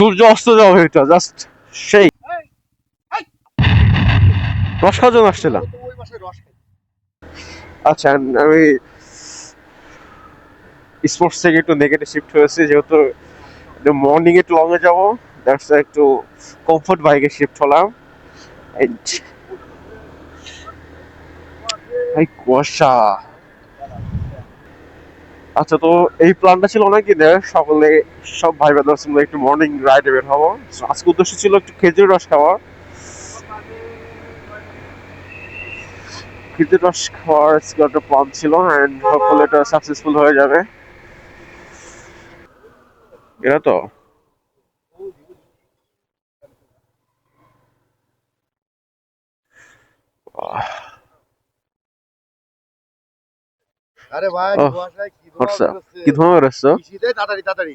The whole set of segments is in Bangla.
সূর্য অস্ত যাওয়া এটা জাস্ট সেই রস খাওয়ার জন্য আসছিলাম। আচ্ছা, আমি স্পোর্টস থেকে একটু নেগেটিভ শিফট হয়েছে, যেহেতু মর্নিং একটু লং এ যাবো, দ্যাটস একটু কমফোর্ট বাইকে শিফট হলাম। এই কুয়াশা। আচ্ছা, তো এই প্ল্যানটা ছিল অনেক দিনের, সকলে সব ভাই ব্রাদার্স মিলে একটু মর্নিং রাইডে বের হবো। আজকে উদ্দেশ্য ছিল একটু খেজুর রস খাওয়া। খেজুর রস খাওয়ার আজকে একটা প্ল্যান ছিল, অ্যান্ড হোপফুলি এটা সাকসেসফুল হয়ে যাবে। এটা তো আরে ভাই কি ধোঁয়া বেরোচ্ছে? তাড়াতাড়ি তাড়াতাড়ি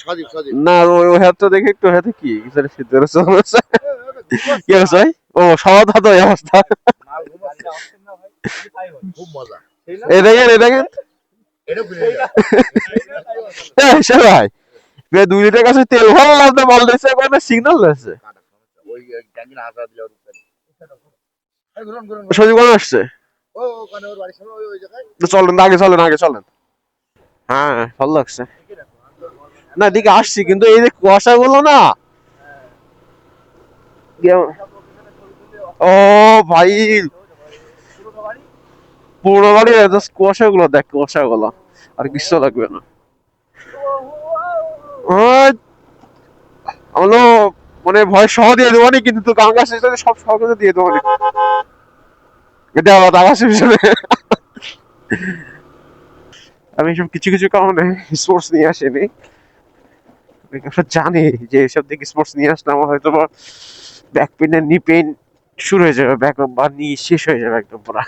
সজীব সজীব না, ওই হাতটা দেখে একটু হাতে কি কিছু একটা শীত বেরোচ্ছে। কি হয়েছে? ও, সবার হাতে ওই অবস্থা। খুব মজা এই দেখেন, এই দেখেন। এটা সে ভাই 2 লিটার কাছে তেল ভরলাম, তো বল দিচ্ছে একটা সিগন্যাল দিচ্ছে। ওই ট্যাঙ্কির হাসা দিলে সজীব কোন আসছে? ও ওখানে ওর বাড়ির সামনে ওই জায়গায় তো চলেন, আগে চলেন, আগে চলেন। হ্যাঁ, ভালো লাগছে। না, এদিকে আসছি, কিন্তু এই যে কুয়াশা গুলো না। ও ভাই, পুরো বাড়ি কুয়াশা গুলো দেখ, কুয়াশা গুলো আর কিছু লাগবে না। আমরা মানে ভয় সহ দিয়ে দেবো নি, কিন্তু গান গাছ সব সহজে দিয়ে দেবো নি। এটা আলাদা আকাশ হিসেবে। আমি এসব কিছু কিছু কারণে স্পোর্টস নিয়ে আসিনি। জানি যে এসব দিকে স্পোর্টস নিয়ে আসলে আমার হয়তো ব্যাক পেন আর নি পেন শুরু হয়ে যাবে, ব্যাক বা নি শেষ হয়ে যাবে একদম পুরা।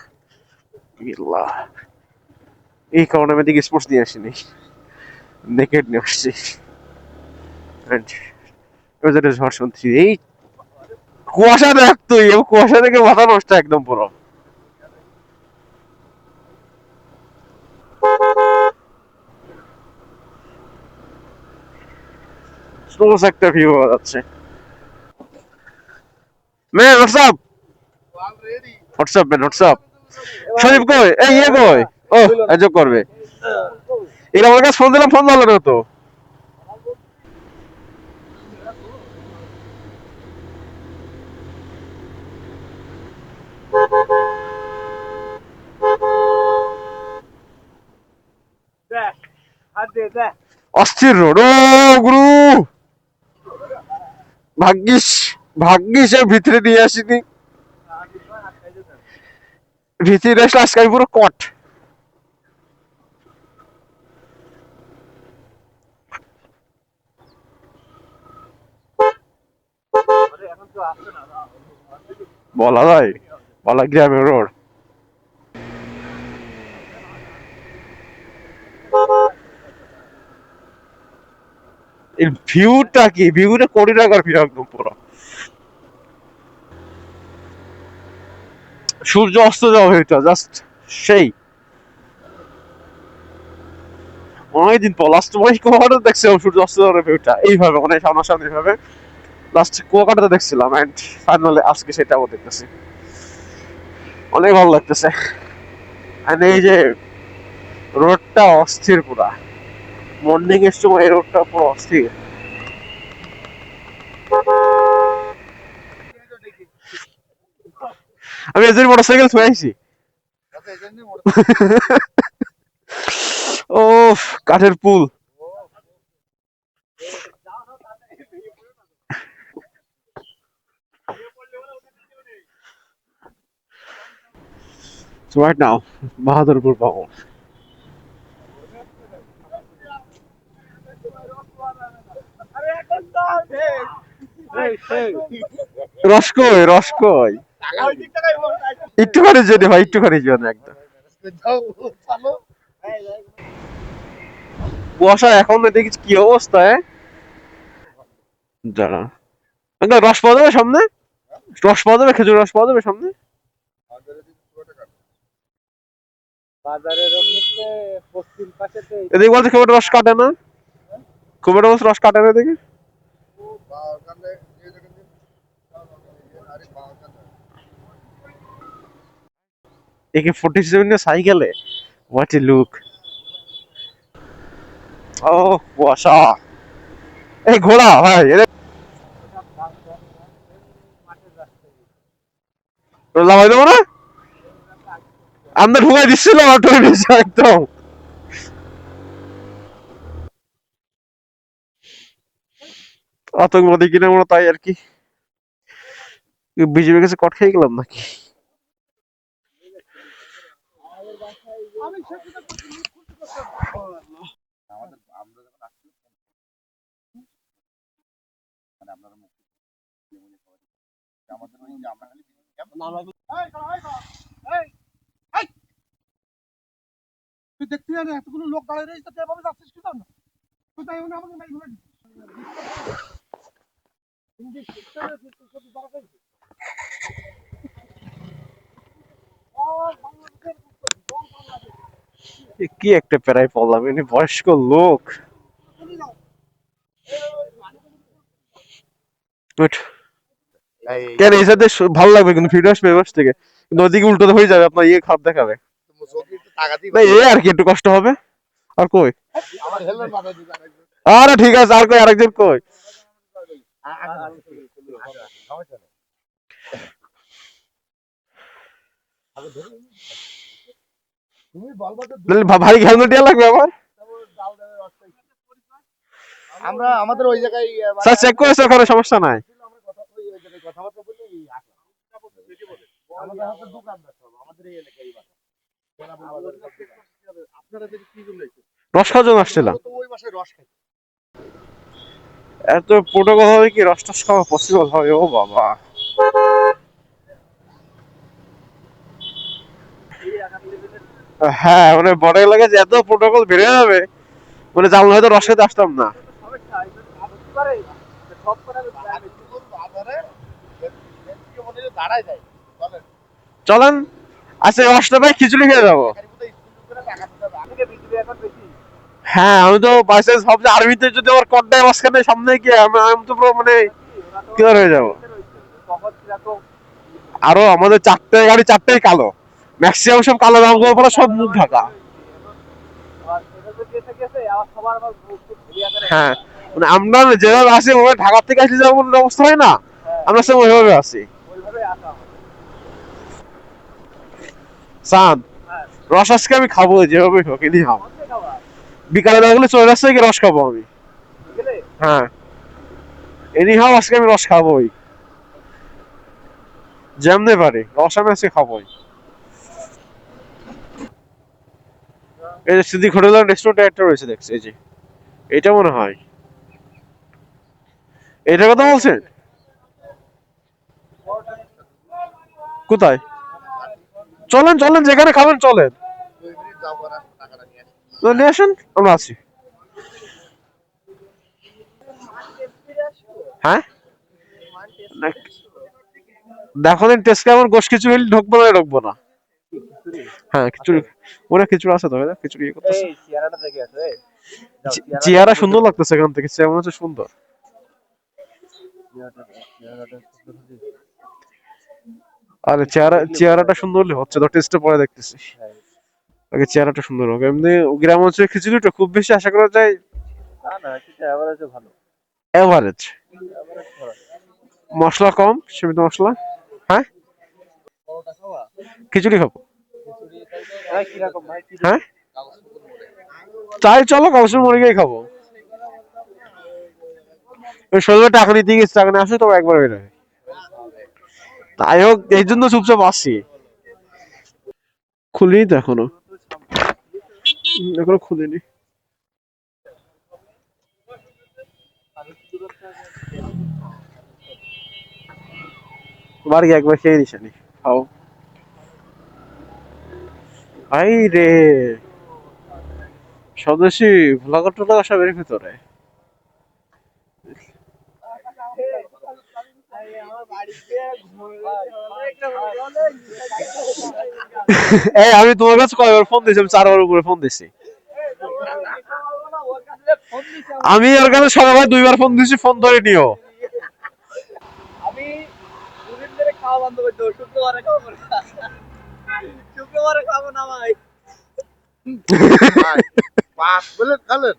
এই কারণে আমি দিকে স্পোর্টস নিয়ে আসিনি, নেকেড নিয়ে আসছি। ঝড় শুনছি, এই কুয়াশা দেখ তুই, কুয়াশা দেখে মাথা নষ্ট একদম পুরো। স্লোস একটা ভিউ পাওয়া যাচ্ছে। Man WhatsApp, WhatsApp man WhatsApp. Sharif কই? এই ইয়ে কই? ও, যোগ করবে। এরা আমার কাছে ফোন দিলাম, ফোন ধরলো না তো। অস্থির রোড, ও গুরু। ভাগ্যিস, ভাগ্যিস এর ভিতরে দিয়ে আসিনি। ভিতরে আসলে আজকে আমি পুরো কট। বলা যায়, বলা গ্রামের রোড। এর ভিউটা কি, ভিউটা কোটি টাকার ভিউ একদম পুরো। সূর্য অস্ত যাওয়া ভিউটা জাস্ট সেই। অনেকদিন পর লাস্ট মানে কুয়াকাটা দেখছিলাম সূর্য অস্ত যাওয়ার ভিউটা এইভাবে, মানে সামনাসামনি ভাবে লাস্ট কুয়াকাটাতে দেখছিলাম, এন্ড ফাইনালি আজকে সেটাও দেখতেছি। অনেক ভালো লাগতেছে। এন্ড এই যে রোডটা অস্থির পুরা, মর্নিং এর সময় এই রোডটা পুরো অস্থির। আমি এদের মোটরসাইকেল থুয়ে আইছি। ও, কাঠের পুল। So right now, Bahadurpur পাবো। রস কই, রস কই? একটুখানি যদি ভাই, একটুখানি যদি একদম। কুয়াশা এখন দেখি কি অবস্থা, দাঁড়া। রস পাওয়া যাবে সামনে? রস পাওয়া যাবে, খেজুর রস পাওয়া যাবে সামনে? এদিকে বলছে খুব একটা রস কাটে না, খুব একটা রস কাটে না এদিকে। AK-47 সাইকেলে, হোয়াট এ লুক। ও কুয়াশা, এই ঘোড়া ভাই লাগাই দেবো না, আমরা ঢুকাই দিচ্ছিল একদম। আতঙ্কবাদী কিনা আমরা, তাই আর কি। বিজেপির কাছে কট খেয়ে গেলাম নাকি? তুই দেখতে জানি এতগুলো লোক দাঁড়িয়ে রয়েছে, তুই এভাবে যাচ্ছিস কি জন্য? তুই তাই মনে আমাদের নাই ঘুরে কি একটা প্যারায় পড়লাম, এনে বয়স্ক লোক। কেন এই সাথে ভালো লাগবে কিন্তু ভিডিও আসবে বয়স থেকে, কিন্তু ওদিকে উল্টো হয়ে যাবে, আপনার ইয়ে খারাপ দেখাবে। না এই আর কি একটু কষ্ট হবে। আর কই, আরে ঠিক আছে, আর কই আরেকজন কই। ভাই হেলমেট দেওয়া লাগবে আমার। আমরা আমাদের ওই জায়গায় স্যার চেক করেছে, ওখানে সমস্যা নাই। কথাবার্তা বলে আমাদের হাতে দোকানদার সব আমাদের এই এলাকায় আপনারা কি জন্য রস খাওয়ার জন্য আসছিলাম। ওই মাসে রস খাই। এত প্রোটোকল হবে কি রস টস খাওয়া পসিবল হবে? ও বাবা, হ্যাঁ মানে বড় লাগে যে এত প্রোটোকল বেড়ে যাবে, মানে জানলে হয়তো রস খেতে আসতাম না। চলেন আচ্ছা রসটা ভাই খিচুড়ি খেয়ে যাবো। হ্যাঁ আমি তো বাইসেন্স ভাবছি আর্মিতে যদি আমার কড্ডায় মাঝখানে সামনে গিয়ে আমি তো পুরো মানে ক্লিয়ার হয়ে যাবো। আরো আমাদের চারটে গাড়ি, চারটেই কালো, ম্যাক্সিমাম সব কালো রঙের উপরে সব মুখ ঢাকা। হ্যাঁ মানে আমরা যেভাবে আসি ওভাবে ঢাকা থেকে আসলে যেমন অবস্থা হয় না, আমরা সব ওইভাবে আসি। চাঁদ রস আজকে আমি খাবো যেভাবে হোক, এনি হাও। বিকালে না গেলে চলে আসছে কি রস খাবো আমি। হ্যাঁ এনি হাও আজকে আমি রস খাবোই, যেমনে পারে রস আমি আজকে খাবোই। এই যে সিদ্দিক হোটেল আর রেস্টুরেন্ট একটা রয়েছে দেখছি, এই যে এটা মনে হয় এটার কথা বলছেন। কোথায়? চলেন চলেন, যেখানে খাবেন চলেন, নিয়ে আসেন, আমরা আছি। হ্যাঁ দেখো দিন টেস্ট কেমন, গোশ খিচুড়ি ঢুকবো না ঢুকবো না। হ্যাঁ খিচুড়ি, ওরা খিচুড়ি আছে তো, খিচুড়ি করতেছে। চেহারা সুন্দর লাগতেছে এখান থেকে, চেহারা হচ্ছে সুন্দর। আরে চেহারাটা সুন্দর হলে হচ্ছে তো, টেস্টে পরে দেখতেছি। আগে চেহারাটা সুন্দর হোক। এমনি গ্রাম অঞ্চলের খিচুড়িটা খুব বেশি আশা করা যায় এভারেজ, মশলা কম, সীমিত মশলা। হ্যাঁ খিচুড়ি খাবো। হ্যাঁ তাই চলো কালসুর মুড়ি গিয়ে খাবো। ওই ষোলো টাকা নিতে গেছি, টাকা নিয়ে আসে তো একবার বের হয়। তাই হোক এই জন্য চুপচাপ আসছি। খুলিনি তো এখনো, এখনো খুলিনি। বাড়ি একবার খেয়ে নিসানি খাও। আই রে স্বদেশী ভোলাগড় টোলা সব এর ভিতরে। এই আমি তোমার কাছে কয়বার ফোন দিয়েছি? আমি 4 বার উপরে ফোন দিছি। আমি ওর কাছে সবাই 2 বার ফোন দিয়েছি, ফোন ধরে নিও। বন্ধ করে দাও, শুক্রবারে খাবো না। শুক্রবারে খাবো না ভাই। ভাই 5 প্লেট খালেন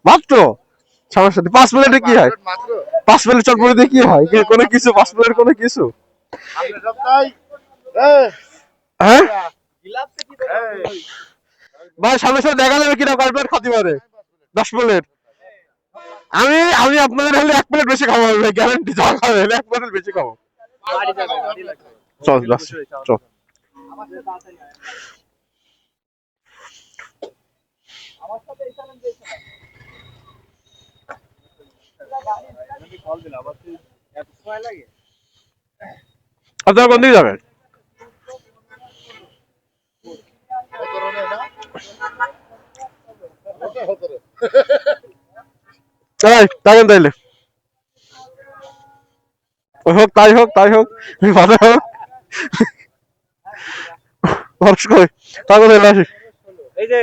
মাত্র সমস্যা নেই, 5 প্লেটে কি হয়? মাত্র 5 প্লেট চটপটি দিয়ে কি হয়? কোনো কিছু 5 প্লেট কোনো কিছু? আপনি সব তাই এই হ্যাঁ গিলাসে কি করে? এই ভাই সামনে সামনে দেখা যাবে কিনা কয় প্লেট খাতে পারে। 10 প্লেট। আমি আমি আপনাদের হলে 1 প্লেট বেশি খাবো ভাই, গ্যারান্টি। যা খাবে হলে 1 প্লেট বেশি খাবো। বাড়ি যাবে, গাড়ি লাগবে। চল বাস চল। আমার সাথে তাড়াতাড়ি আয়। আমার সাথে এখানে দেখো। আমি কল দিলাম, আবার তুই এত সময় লাগে? আপনারা কোন দিকে যাবেন? হতরে না হতরে তাই তাই তাইলে হোক, তাই হোক, তাই হোক, ভালো হোক। হর্ষ কই তাই আসি। এই যে